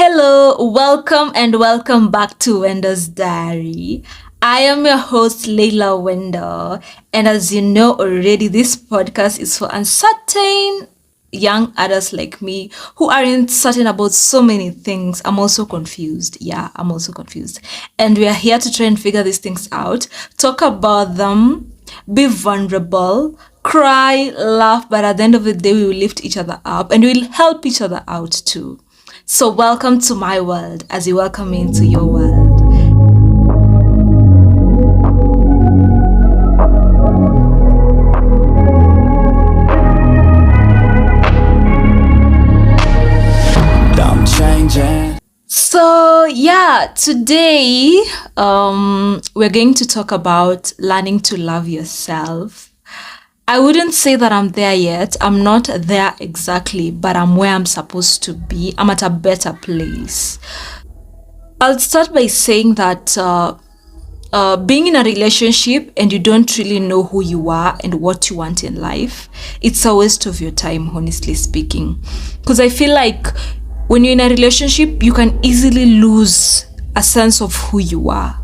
Hello, welcome and welcome back to Wendo's Diary. I am your host, Leila Wendo, and as you know already, this podcast is for uncertain young adults like me who aren't certain about so many things. I'm also confused. Yeah, I'm also confused. And we are here to try and figure these things out, talk about them, be vulnerable, cry, laugh, but at the end of the day, we will lift each other up and we'll help each other out too. So welcome to my world as you welcome me into your world. I'm changing. So yeah, today we're going to talk about learning to love yourself. I wouldn't say that I'm there yet. I'm not there exactly, but I'm where I'm supposed to be. I'm at a better place. I'll start by saying that being in a relationship and you don't really know who you are and what you want in life, it's a waste of your time, honestly speaking. Because I feel like when you're in a relationship, you can easily lose a sense of who you are.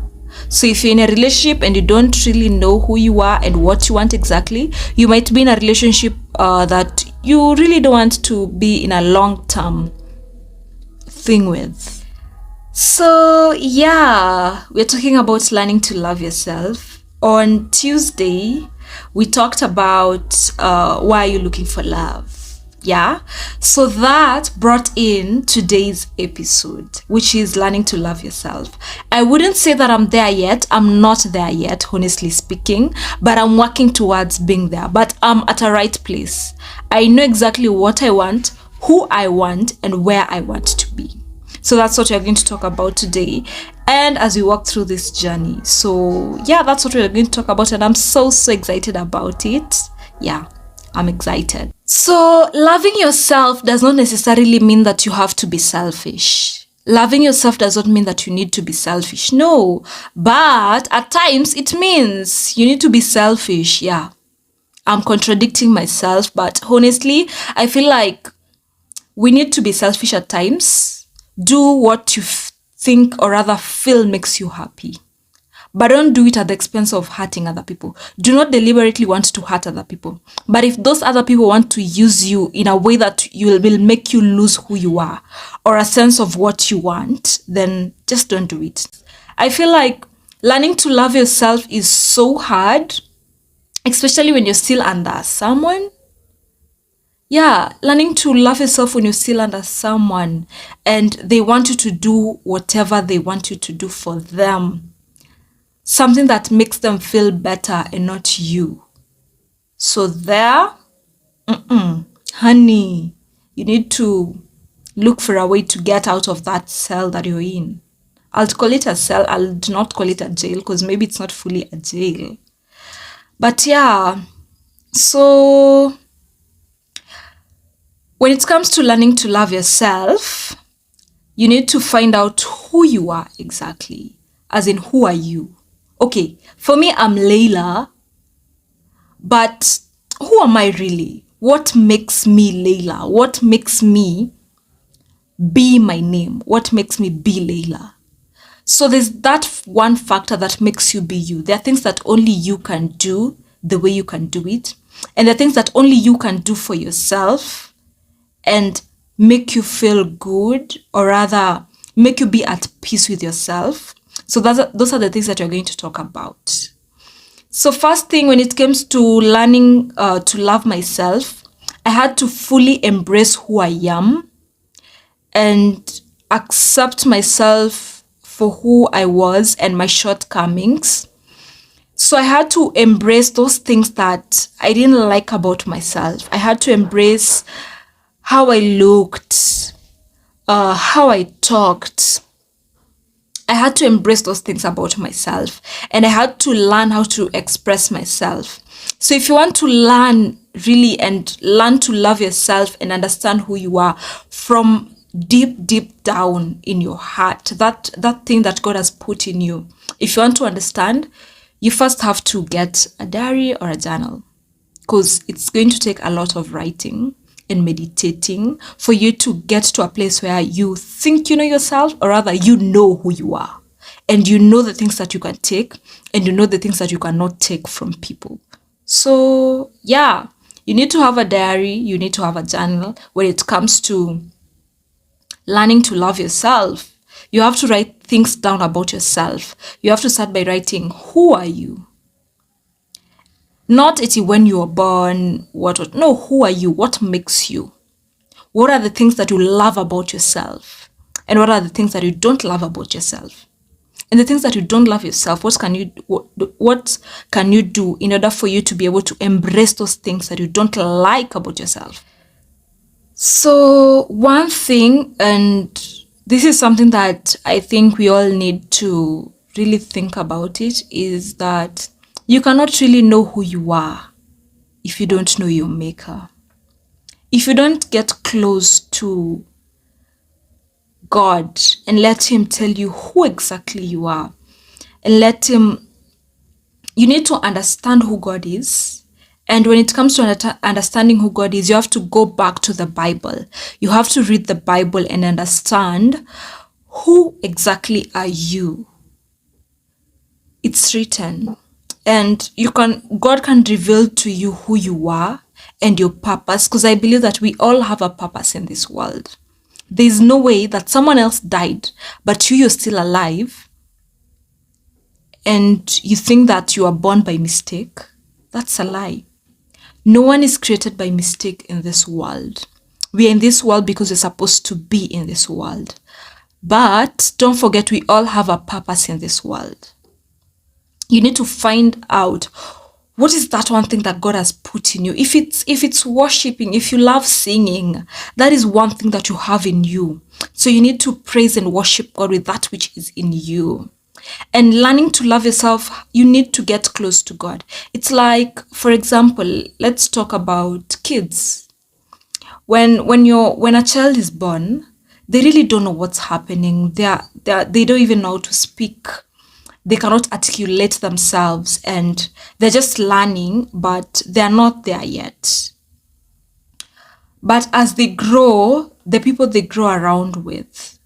So if you're in a relationship and you don't really know who you are and what you want exactly, you might be in a relationship that you really don't want to be in a long-term thing with. So yeah, we're talking about learning to love yourself. On Tuesday, we talked about why are you looking for love? Yeah, so that brought in today's episode, which is learning to love yourself. I wouldn't say that I'm there yet. I'm not there yet, honestly speaking, but I'm working towards being there. But I'm at a right place. I know exactly what I want, who I want, and where I want to be. So that's what we're going to talk about today. And as we walk through this journey. So yeah, that's what we're going to talk about. And I'm so excited about it. Yeah, I'm excited. So loving yourself does not necessarily mean that you have to be selfish. Loving yourself does not mean that you need to be selfish. No, but at times it means you need to be selfish. Yeah, I'm contradicting myself, but honestly, I feel like we need to be selfish at times. Do what you think or rather feel makes you happy. But don't do it at the expense of hurting other people. Do not deliberately want to hurt other people. But if those other people want to use you in a way that will make you lose who you are or a sense of what you want, then just don't do it. I feel like learning to love yourself is so hard, especially when you're still under someone. Yeah, learning to love yourself when you're still under someone and they want you to do whatever they want you to do for them. Something that makes them feel better and not you. So there, honey, you need to look for a way to get out of that cell that you're in. I'll call it a cell. I'll not call it a jail because maybe it's not fully a jail. But yeah, so when it comes to learning to love yourself, you need to find out who you are exactly. As in, who are you? Okay, for me, I'm Leila, but who am I really? What makes me Leila? What makes me be my name? What makes me be Leila? So there's that one factor that makes you be you. There are things that only you can do the way you can do it. And there are things that only you can do for yourself and make you feel good, or rather make you be at peace with yourself. So those are the things that we're going to talk about. So first thing, when it comes to learning to love myself, I had to fully embrace who I am and accept myself for who I was and my shortcomings. So I had to embrace those things that I didn't like about myself. I had to embrace how I looked, how I talked. I had to embrace those things about myself and I had to learn how to express myself. So if you want to learn really and learn to love yourself and understand who you are from deep down in your heart, that thing that God has put in you, if you want to understand, you first have to get a diary or a journal because it's going to take a lot of writing and meditating for you to get to a place where you think you know yourself, or rather you know who you are. And you know the things that you can take, and you know the things that you cannot take from people. So yeah, you need to have a diary, you need to have a journal when it comes to learning to love yourself. You have to write things down about yourself. You have to start by writing, who are you? Not it's when you were born, what, no, who are you? What makes you? What are the things that you love about yourself? And what are the things that you don't love about yourself? And the things that you don't love yourself, what can you do in order for you to be able to embrace those things that you don't like about yourself? So one thing, and this is something that I think we all need to really think about it, is that you cannot really know who you are if you don't know your maker. If you don't get close to God and let him tell you who exactly you are, and you need to understand who God is. And when it comes to understanding who God is, you have to go back to the Bible. You have to read the Bible and understand who exactly are you. It's written. And God can reveal to you who you are and your purpose, because I believe that we all have a purpose in this world. There's no way that someone else died, but you're still alive, and you think that you are born by mistake. That's a lie. No one is created by mistake in this world. We are in this world because we're supposed to be in this world. But don't forget, we all have a purpose in this world. You need to find out, what is that one thing that God has put in you? If it's worshiping, if you love singing, that is one thing that you have in you. So you need to praise and worship God with that which is in you. And learning to love yourself, you need to get close to God. It's like, for example, let's talk about kids. When a child is born, they really don't know what's happening. They don't even know how to speak. They cannot articulate themselves, and they're just learning, but they're not there yet. But as they grow, the people they grow around with,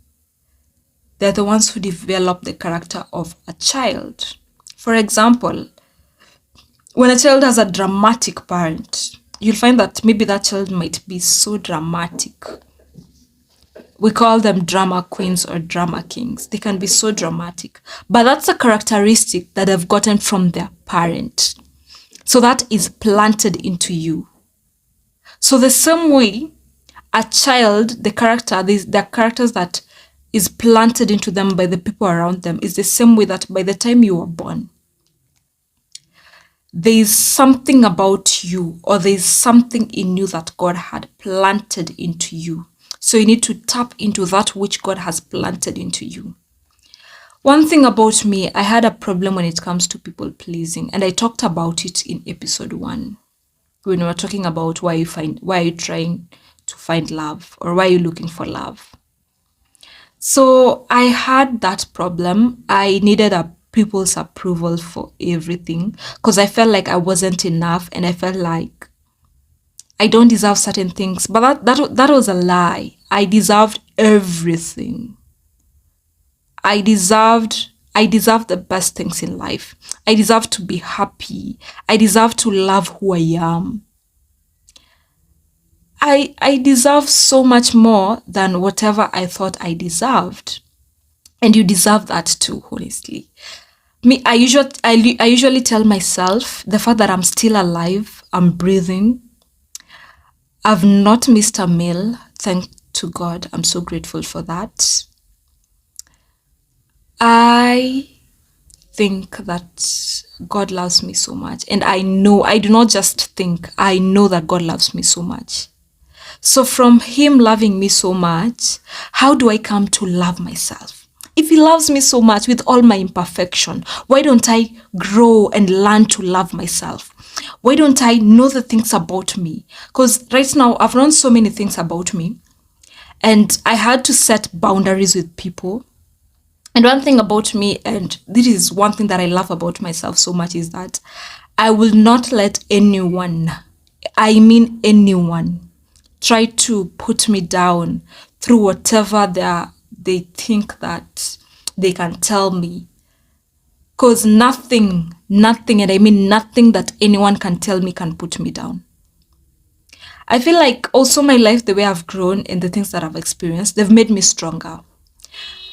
they're the ones who develop the character of a child. For example, when a child has a dramatic parent, you'll find that maybe that child might be so dramatic. We call them drama queens or drama kings. They can be so dramatic. But that's a characteristic that they've gotten from their parent. So that is planted into you. So the same way, a child, the characters that is planted into them by the people around them, is the same way that by the time you were born, there is something about you, or there is something in you that God had planted into you. So you need to tap into that which God has planted into you. One thing about me, I had a problem when it comes to people pleasing, and I talked about it in episode 1 when we were talking about why are you trying to find love, or why are you looking for love. So I had that problem. I needed people's approval for everything, because I felt like I wasn't enough, and I felt like I don't deserve certain things. But that was a lie. I deserved everything. I deserved the best things in life. I deserve to be happy. I deserve to love who I am. I deserve so much more than whatever I thought I deserved. And you deserve that too, honestly. I usually tell myself the fact that I'm still alive, I'm breathing, I've not missed a meal, thank to God. I'm so grateful for that. I think that God loves me so much. And I do not just think, I know that God loves me so much. So from him loving me so much, how do I come to love myself? If he loves me so much with all my imperfection, why don't I grow and learn to love myself? Why don't I know the things about me? Because right now I've known so many things about me, and I had to set boundaries with people. And one thing about me, and this is one thing that I love about myself so much, is that I will not let anyone, I mean anyone, try to put me down through whatever they think that they can tell me. Because nothing, and I mean nothing that anyone can tell me can put me down. I feel like also my life, the way I've grown and the things that I've experienced, they've made me stronger.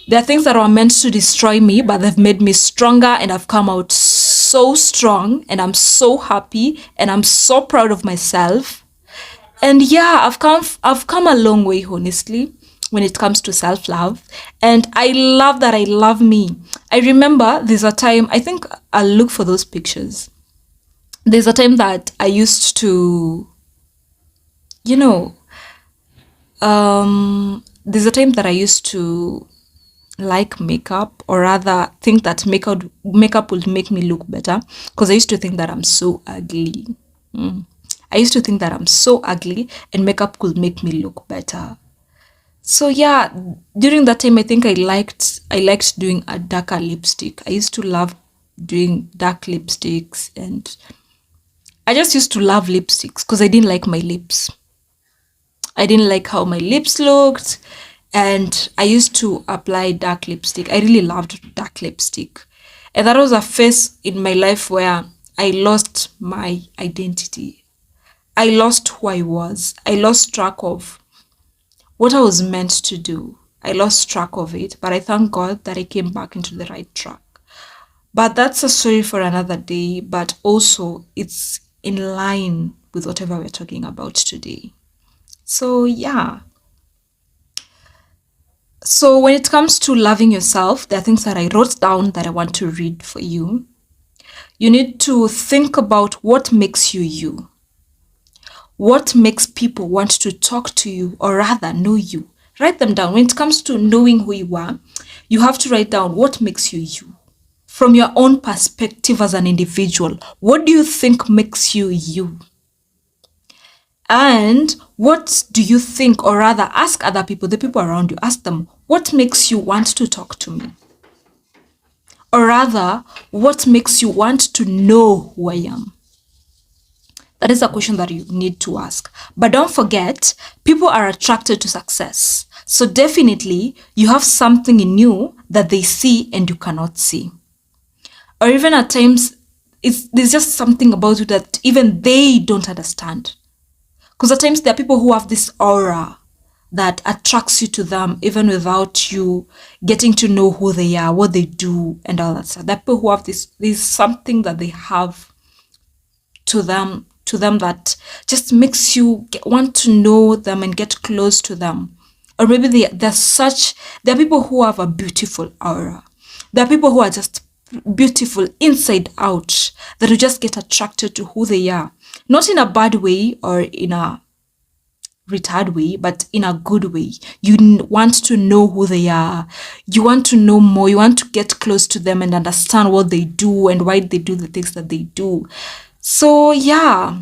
There are things that are meant to destroy me, but they've made me stronger, and I've come out so strong, and I'm so happy, and I'm so proud of myself. And yeah, I've come a long way, honestly, when it comes to self-love. And I love that I love me. I remember there's a time, I think I'll look for those pictures. There's a time that I used to, you know, there's a time that I used to like makeup, or rather think that makeup would make me look better, because I used to think that I'm so ugly. I used to think that I'm so ugly and makeup could make me look better. So yeah, during that time I think I liked doing a darker lipstick. I used to love doing dark lipsticks, and I just used to love lipsticks because I didn't like my lips. I didn't like how my lips looked, and I used to apply dark lipstick. I really loved dark lipstick. And that was a phase in my life where I lost my identity. I lost who I was. I lost track of what I was meant to do. I lost track of it, but I thank God that I came back into the right track. But that's a story for another day, but also it's in line with whatever we're talking about today. So yeah. So when it comes to loving yourself, there are things that I wrote down that I want to read for you. You need to think about what makes you you. What makes people want to talk to you, or rather know you? Write them down. When it comes to knowing who you are, you have to write down what makes you you. From your own perspective as an individual, what do you think makes you you? And what do you think, or rather ask other people, the people around you, ask them, what makes you want to talk to me? Or rather, what makes you want to know who I am? That is a question that you need to ask. But don't forget, people are attracted to success. So definitely, you have something in you that they see and you cannot see. Or even at times, there's just something about you that even they don't understand. Because at times, there are people who have this aura that attracts you to them even without you getting to know who they are, what they do, and all that stuff. There are people who have there's something that they have to them that just makes you want to know them and get close to them. Or maybe there are people who have a beautiful aura. There are people who are just beautiful inside out, that you just get attracted to who they are. Not in a bad way or in a retard way, but in a good way. You want to know who they are. You want to know more. You want to get close to them and understand what they do and why they do the things that they do. So yeah,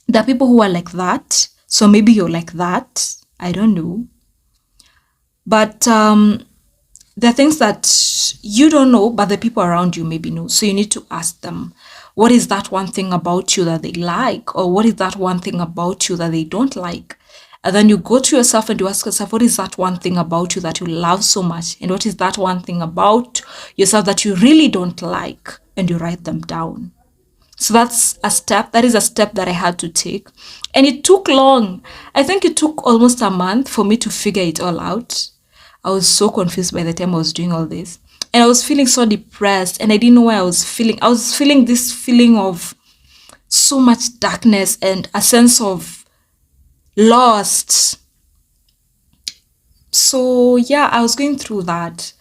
there are people who are like that. So maybe you're like that. I don't know. But there are things that you don't know, but the people around you maybe know. So you need to ask them, what is that one thing about you that they like? Or what is that one thing about you that they don't like? And then you go to yourself and you ask yourself, what is that one thing about you that you love so much? And what is that one thing about yourself that you really don't like? And you write them down. So that's a step. That is a step that I had to take. And it took long. I think it took almost a month for me to figure it all out. I was so confused by the time I was doing all this. And I was feeling so depressed, and I didn't know why I was feeling. I was feeling this feeling of so much darkness and a sense of lost. So yeah, I was going through that.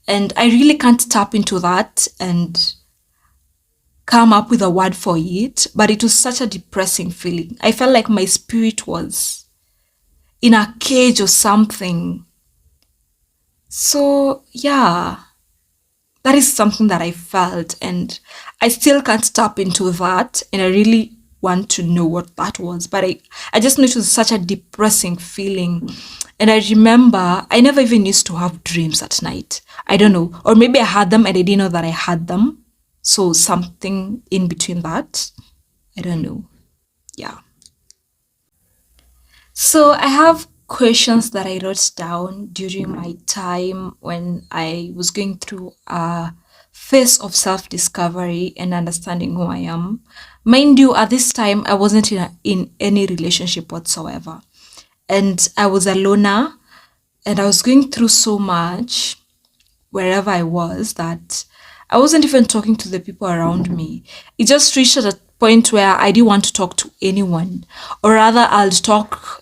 And I really can't tap into that and come up with a word for it, but it was such a depressing feeling. I felt like my spirit was in a cage or something. So yeah, that is something that I felt, and I still can't tap into that, and I really want to know what that was, but I just know it was such a depressing feeling. And I remember I never even used to have dreams at night. I don't know, or maybe I had them and I didn't know that I had them. So something in between that. I don't know. Yeah. So I have questions that I wrote down during my time when I was going through a phase of self-discovery and understanding who I am. Mind you, at this time, I wasn't in any relationship whatsoever. And I was a loner and I was going through so much wherever I was that I wasn't even talking to the people around me. It just reached at a point where I didn't want to talk to anyone, or rather, I'll just talk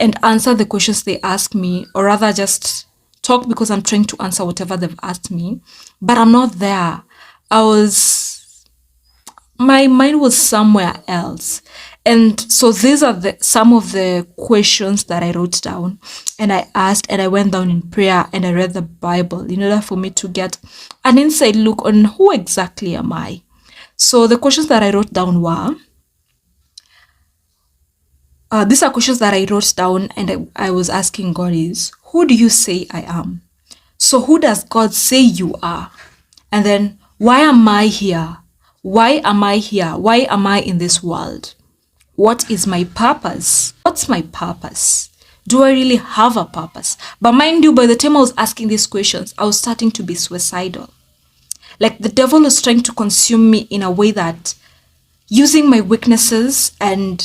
and answer the questions they ask me, or rather, just talk because I'm trying to answer whatever they've asked me, but I'm not there. I was my mind was somewhere else. And so these are some of the questions that I wrote down and I asked, and I went down in prayer and I read the Bible in order for me to get an inside look on who exactly am I. So the questions that I wrote down were, these are questions that I wrote down and I was asking God is, who do you say I am? So who does God say you are? And then, why am I here? Why am I here? Why am I in this world? What is my purpose? What's my purpose? Do I really have a purpose? But mind you, by the time I was asking these questions, I was starting to be suicidal. Like the devil was trying to consume me in a way that using my weaknesses and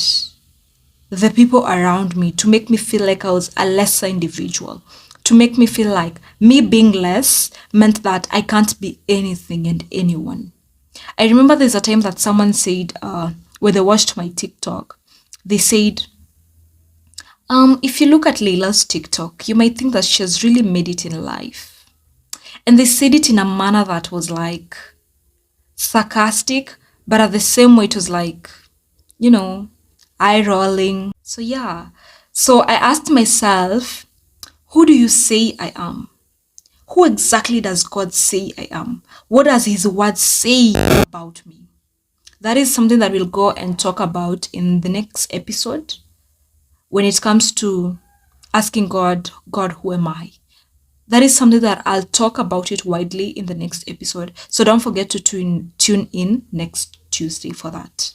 the people around me to make me feel like I was a lesser individual, to make me feel like me being less meant that I can't be anything and anyone. I remember there's a time that someone said, when they watched my TikTok, they said, if you look at Leila's TikTok, you might think that she has really made it in life. And they said it in a manner that was like sarcastic, but at the same way, it was like, you know, eye rolling. So, yeah. So I asked myself, who do you say I am? Who exactly does God say I am? What does His word say about me? That is something that we'll go and talk about in the next episode when it comes to asking God, who am I? That is something that I'll talk about it widely in the next episode. So don't forget to tune in next Tuesday for that.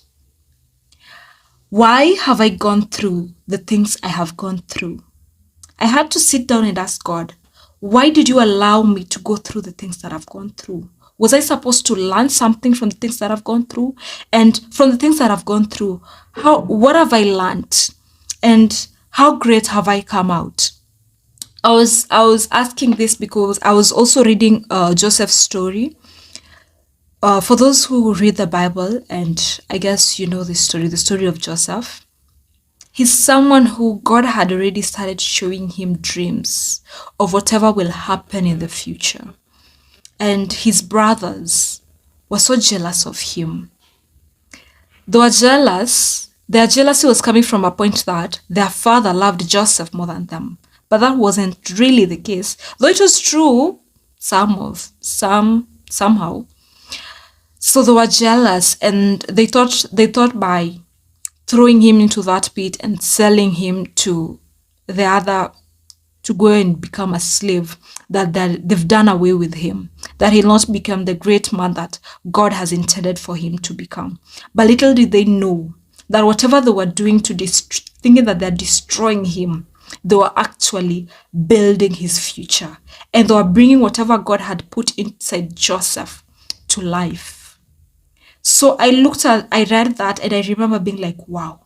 Why have I gone through the things I have gone through? I had to sit down and ask God, why did you allow me to go through the things that I've gone through? Was I supposed to learn something from the things that I've gone through? And from the things that I've gone through, what have I learned? And how great have I come out? I was asking this because I was also reading Joseph's story. For those who read the Bible, and I guess you know the story of Joseph. He's someone who God had already started showing him dreams of whatever will happen in the future. And his brothers were so jealous of him. They were jealous. Their jealousy was coming from a point that their father loved Joseph more than them. But that wasn't really the case. Though it was true, somehow. So they were jealous and they thought by throwing him into that pit and selling him to the other to go and become a slave, that they've done away with him, that he'll not become the great man that God has intended for him to become. But little did they know that whatever they were doing thinking that they're destroying him, they were actually building his future. And they were bringing whatever God had put inside Joseph to life. So I read that and I remember being like, wow.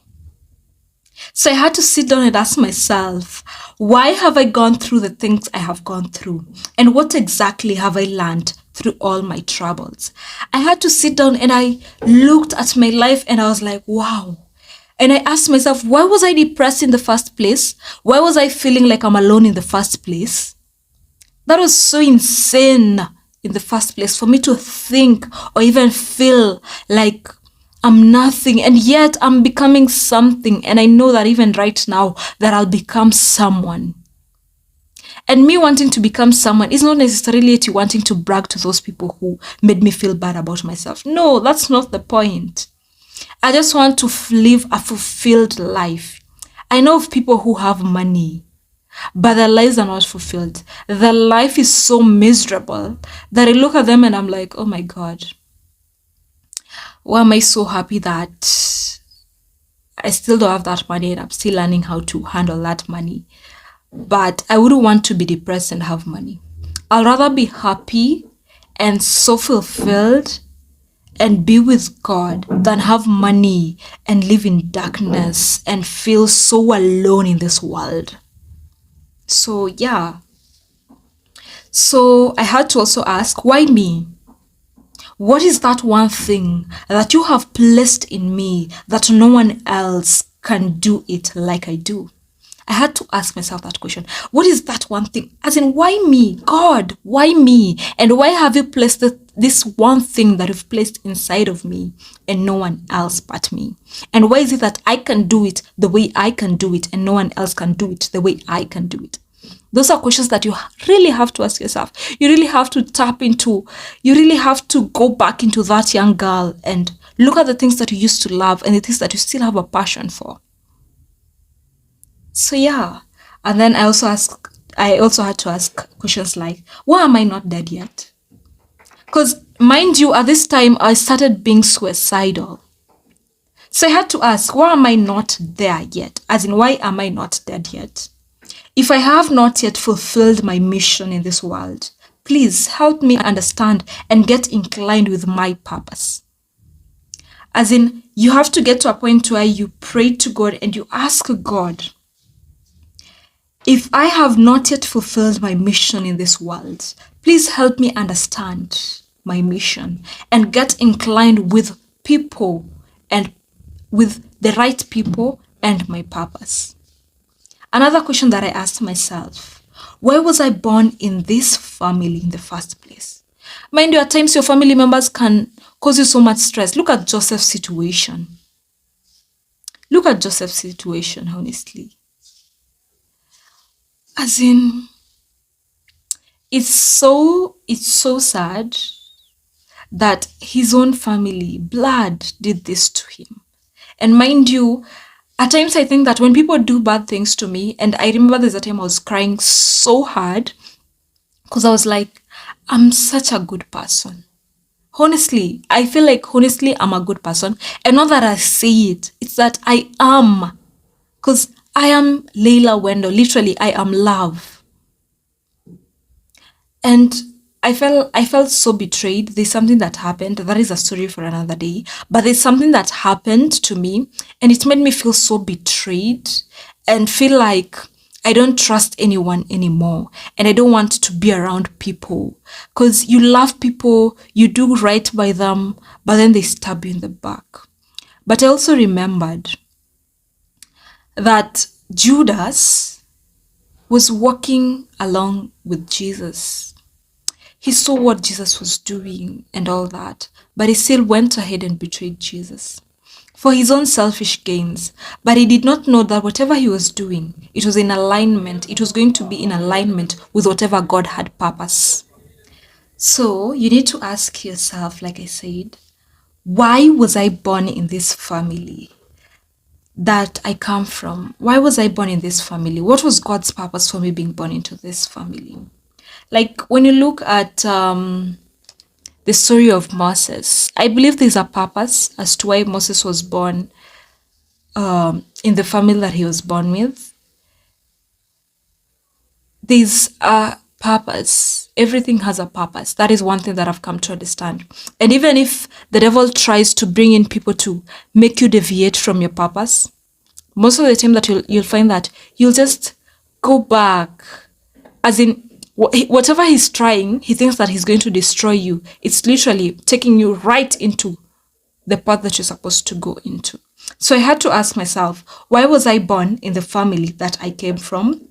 So I had to sit down and ask myself, why have I gone through the things I have gone through? And what exactly have I learned through all my troubles? I had to sit down and I looked at my life and I was like, wow. And I asked myself, why was I depressed in the first place? Why was I feeling like I'm alone in the first place? That was so insane in the first place for me to think or even feel like I'm nothing, and yet I'm becoming something. And I know that even right now that I'll become someone. And me wanting to become someone is not necessarily you wanting to brag to those people who made me feel bad about myself. No, that's not the point. I just want to live a fulfilled life. I know of people who have money, but their lives are not fulfilled. Their life is so miserable that I look at them and I'm like, oh my God. Why am I so happy that I still don't have that money and I'm still learning how to handle that money? But I wouldn't want to be depressed and have money. I'd rather be happy and so fulfilled and be with God than have money and live in darkness and feel so alone in this world. So, yeah. So, I had to also ask, why me? What is that one thing that you have placed in me that no one else can do it like I do? I had to ask myself that question. What is that one thing? As in, why me? God, why me? And why have you placed this one thing that you've placed inside of me and no one else but me? And why is it that I can do it the way I can do it and no one else can do it the way I can do it? Those are questions that you really have to ask yourself. You really have to tap into, you really have to go back into that young girl and look at the things that you used to love and the things that you still have a passion for. So yeah. And then I also had to ask questions like, why am I not dead yet? Because mind you, at this time I started being suicidal. So I had to ask, why am I not there yet? As in, why am I not dead yet? If I have not yet fulfilled my mission in this world, please help me understand and get inclined with my purpose. As in, you have to get to a point where you pray to God and you ask God, if I have not yet fulfilled my mission in this world, please help me understand my mission and get inclined with people and with the right people and my purpose. Another question that I asked myself, why was I born in this family in the first place? Mind you, at times your family members can cause you so much stress. Look at Joseph's situation. Look at Joseph's situation, honestly. As in, it's so sad that his own family, blood, did this to him. And mind you, at times I think that when people do bad things to me, and I remember there's a time I was crying so hard because I was like, I'm such a good person. Honestly, I feel like honestly I'm a good person. And not that I say it, it's that I am. Because I am Leila Wendo. Literally, I am love. And I felt so betrayed. There's something that happened. That is a story for another day. But there's something that happened to me and it made me feel so betrayed and feel like I don't trust anyone anymore. And I don't want to be around people. Because you love people, you do right by them, but then they stab you in the back. But I also remembered that Judas was walking along with Jesus. He saw what Jesus was doing and all that, but he still went ahead and betrayed Jesus for his own selfish gains. But he did not know that whatever he was doing, it was in alignment. It was going to be in alignment with whatever God had purpose. So you need to ask yourself, like I said, why was I born in this family that I come from? Why was I born in this family? What was God's purpose for me being born into this family? Like when you look at the story of Moses, I believe there's a purpose as to why Moses was born in the family that he was born with. There's a purpose. Everything has a purpose. That is one thing that I've come to understand. And even if the devil tries to bring in people to make you deviate from your purpose, most of the time that you'll find that you'll just go back. As in, whatever he's trying, he thinks that he's going to destroy you. It's literally taking you right into the path that you're supposed to go into. So I had to ask myself, why was I born in the family that I came from?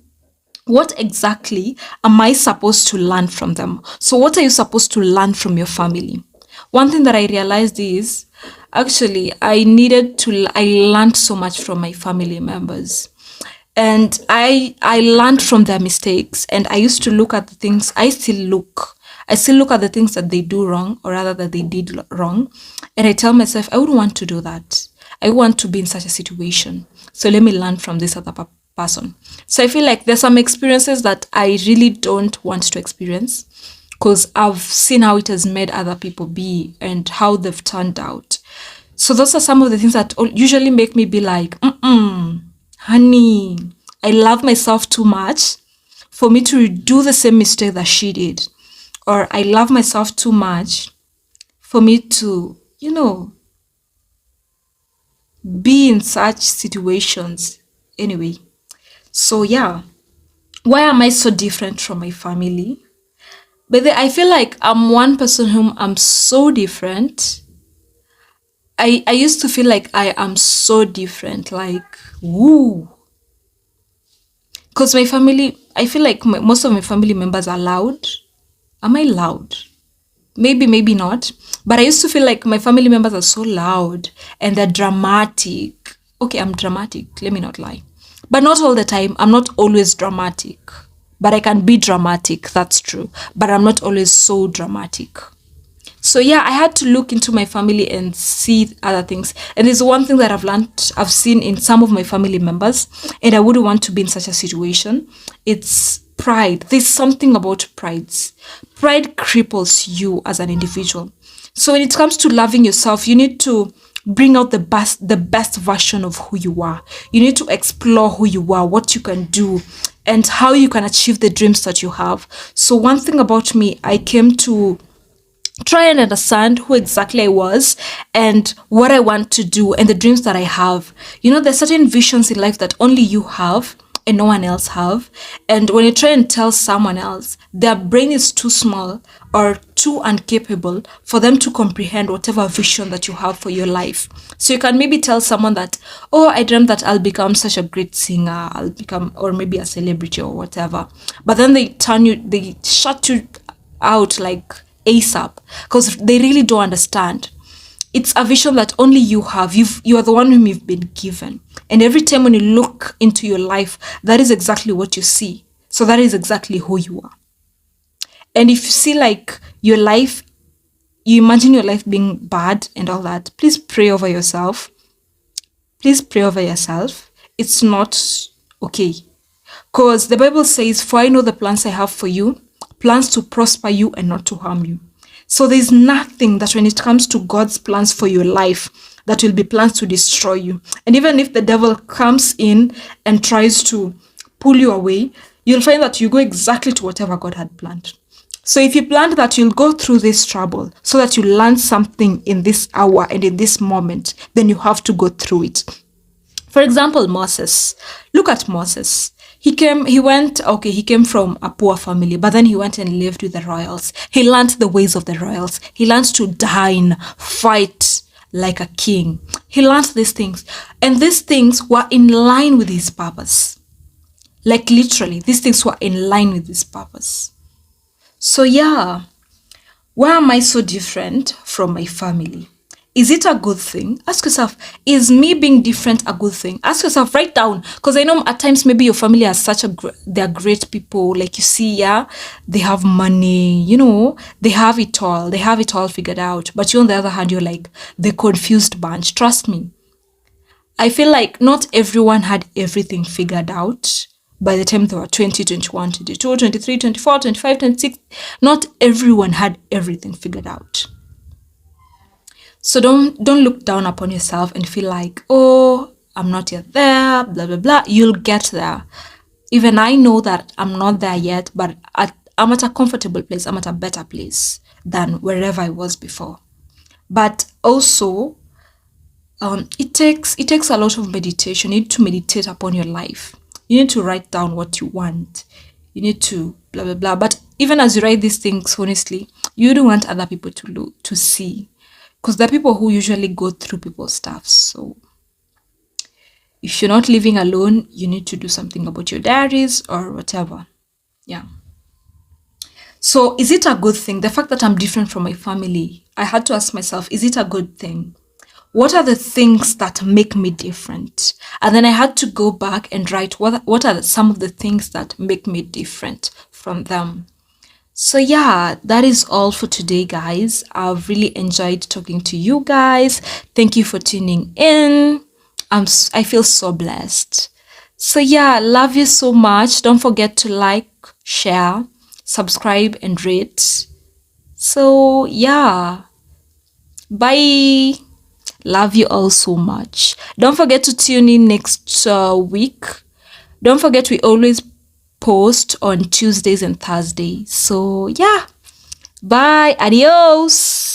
What exactly am I supposed to learn from them? So what are you supposed to learn from your family? One thing that I realized is, actually, I learned so much from my family members. And I learned from their mistakes, and I used to look at the things I still look at the things that they do wrong, or rather that they did wrong, and I tell myself I wouldn't want to do that. I want to be in such a situation, so let me learn from this other person. So I feel like there's some experiences that I really don't want to experience, because I've seen how it has made other people be and how they've turned out. So those are some of the things that usually make me be like, honey, I love myself too much for me to do the same mistake that she did. Or I love myself too much for me to, be in such situations. Anyway, so yeah, why am I so different from my family? But I feel like I'm one person whom I'm so different. I used to feel like I am so different, like, woo. Because my family, I feel like most of my family members are loud. Am I loud? Maybe not. But I used to feel like my family members are so loud and they're dramatic. Okay, I'm dramatic. Let me not lie. But not all the time. I'm not always dramatic. But I can be dramatic. That's true. But I'm not always so dramatic. So yeah, I had to look into my family and see other things. And there's one thing that I've seen in some of my family members, and I wouldn't want to be in such a situation. It's pride. There's something about pride. Pride cripples you as an individual. So when it comes to loving yourself, you need to bring out the best version of who you are. You need to explore who you are, what you can do, and how you can achieve the dreams that you have. So one thing about me, I came to try and understand who exactly I was and what I want to do and the dreams that I have. There's certain visions in life that only you have and no one else have. And when you try and tell someone else, their brain is too small or too incapable for them to comprehend whatever vision that you have for your life. So you can maybe tell someone that, oh, I dreamt that I'll become such a great singer, I'll become, or maybe a celebrity or whatever. But then they shut you out like ASAP because they really don't understand. It's a vision that only you have. You are the one whom you've been given. And every time when you look into your life, that is exactly what you see. So that is exactly who you are. And if you see like your life, you imagine your life being bad and all that, please pray over yourself. Please pray over yourself. It's not okay. Because the Bible says, for I know the plans I have for you, plans to prosper you and not to harm you. So there's nothing that when it comes to God's plans for your life that will be plans to destroy you. And even if the devil comes in and tries to pull you away, you'll find that you go exactly to whatever God had planned. So if you planned that you'll go through this trouble so that you learn something in this hour and in this moment, then you have to go through it. For example, Moses. Look at Moses. He came from a poor family, but then he went and lived with the royals. He learned the ways of the royals. He learned to dine, fight like a king. He learned these things. And these things were in line with his purpose. Like literally, these things were in line with his purpose. So yeah, why am I so different from my family? Is it a good thing? Ask yourself, is me being different a good thing? Ask yourself, write down. Because I know at times maybe your family has they're great people. Like you see, yeah, they have money, they have it all. They have it all figured out. But you on the other hand, you're like the confused bunch. Trust me. I feel like not everyone had everything figured out by the time they were 20, 21, 22, 23, 24, 25, 26. Not everyone had everything figured out. So don't look down upon yourself and feel like, oh, I'm not yet there, blah, blah, blah. You'll get there. Even I know that I'm not there yet, but I'm at a comfortable place. I'm at a better place than wherever I was before. But also, it takes a lot of meditation. You need to meditate upon your life. You need to write down what you want. You need to blah, blah, blah. But even as you write these things, honestly, you don't want other people to see. Because there are people who usually go through people's stuff. So if you're not living alone, you need to do something about your diaries or whatever. Yeah. So is it a good thing? The fact that I'm different from my family, I had to ask myself, is it a good thing? What are the things that make me different? And then I had to go back and write what are some of the things that make me different from them. So yeah, that is all for today, guys. I've really enjoyed talking to you guys. Thank you for tuning in. I feel so blessed. So yeah, love you so much. Don't forget to like, share, subscribe, and rate. So yeah, bye. Love you all so much. Don't forget to tune in next week. Don't forget we always post on Tuesdays and Thursdays. So yeah, bye, adios.